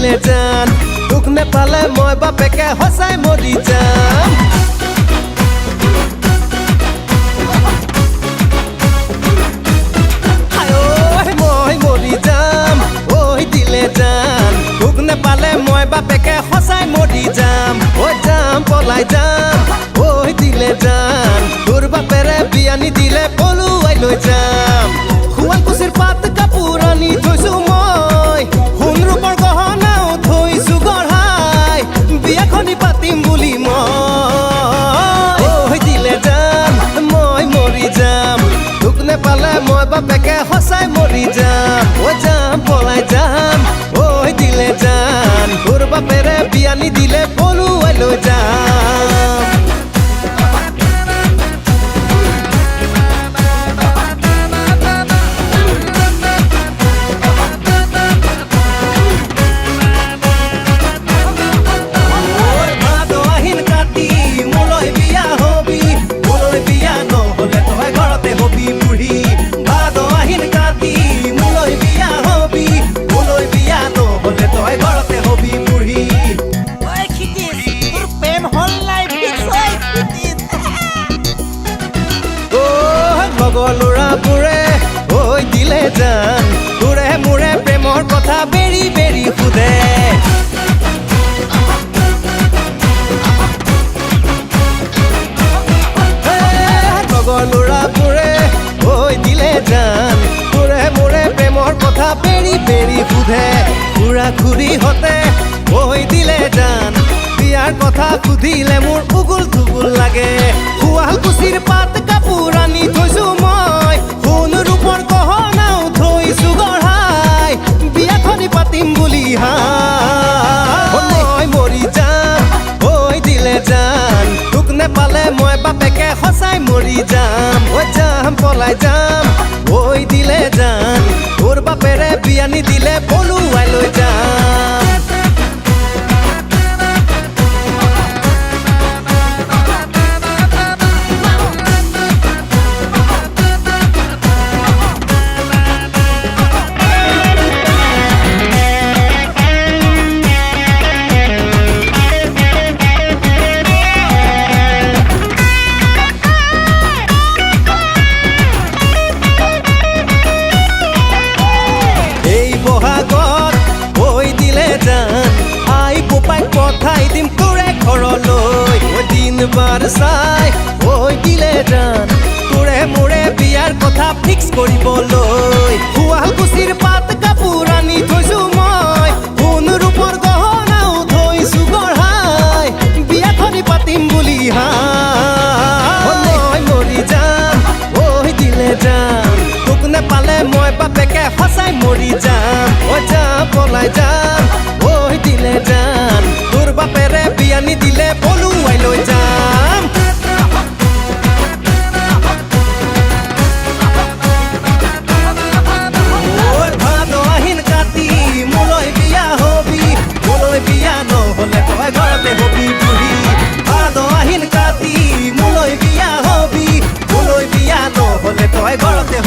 দিলে জান তোক নেপালে মই বাপেকে সঁচাই মৰি যাম মই মৰি যাম ঐ দিলে জান তোক নেপালে মই বাপেকে সঁচাই মৰি যাম ঐ যাম পলাই যাম ঐ দিলে জান তোৰ বাপেৰে বিয়া নিদিলে পলুৱাই লৈ যাম শুৱালকুছিৰ পাত কাপোৰ আনি থৈছো মই সোণ ৰূপৰ গহনাও থৈছো গঢ়াই বিয়াখনি পাতিম বুলি মই ঐ দিলে জান মই মৰি যাম তোক নেপালে মই বাপেকে সঁচাই মৰি যাম ঐ যাম পলাই যাম ঐ দিলে জান তোৰ বাপেৰে বিয়া নিদিলে পলুৱাই লৈ যাম ল'ৰাবোৰে ঐ দিলে জান তোৰে মোৰে প্ৰেমৰ কথা বেৰি বেৰি সোধে লগৰ ল'ৰাবোৰে ঐ দিলে জান তোৰে মোৰে প্ৰেমৰ কথা বেৰি বেৰি সোধে খুৰা খুৰীহঁতে ঐ দিলে জান বিয়াৰ কথা সুধিলে মোৰ উগুল থুগুল লাগে শুৱালকুছিৰ পাত কাপোৰ আনি থৈছো মই সোণ ৰূপৰ গহনাও থৈছো গঢ়াই বিয়াখনি পাতিম বুলি মই মৰি যাম ঐ দিলে জান তোক নেপালে মই বাপেকে সঁচাই মৰি যাম ঐ যাম পলাই যাম ঐ দিলে জান তোৰ বাপেৰে বিয়া নিদিলে পলুৱাই লৈ যাম পঠাই দিম তোৰে ঘৰলৈ দিন বাৰ চাই ঐ দিলে জান তোৰে মোৰে বিয়াৰ কথা ফিক্স কৰিবলৈ শুৱালকুছিৰ পাত কাপোৰ আনি থৈছো মই সোণ ৰূপৰ গহনাও থৈছো গঢ়াই বিয়াখনি পাতিম বুলি মই মৰি যাম ঐ দিলে জান তোক নেপালে মই বাপেকে সঁচাই মৰি যাম ঐ যাম পলাই যাম ঐ দিলে জান তোৰ বাপেৰে বিয়া নিদিলে পলুৱাই লৈ যাম ভাদ আহিন কাতি মোলৈ বিয়া হবি মোলৈ বিয়া নহ'লে তই ঘৰতে হবি বুঢ়ী ভাদ আহিন কাতি মোলৈ বিয়া হবি মোলৈ বিয়া নহ'লে তই ঘৰতে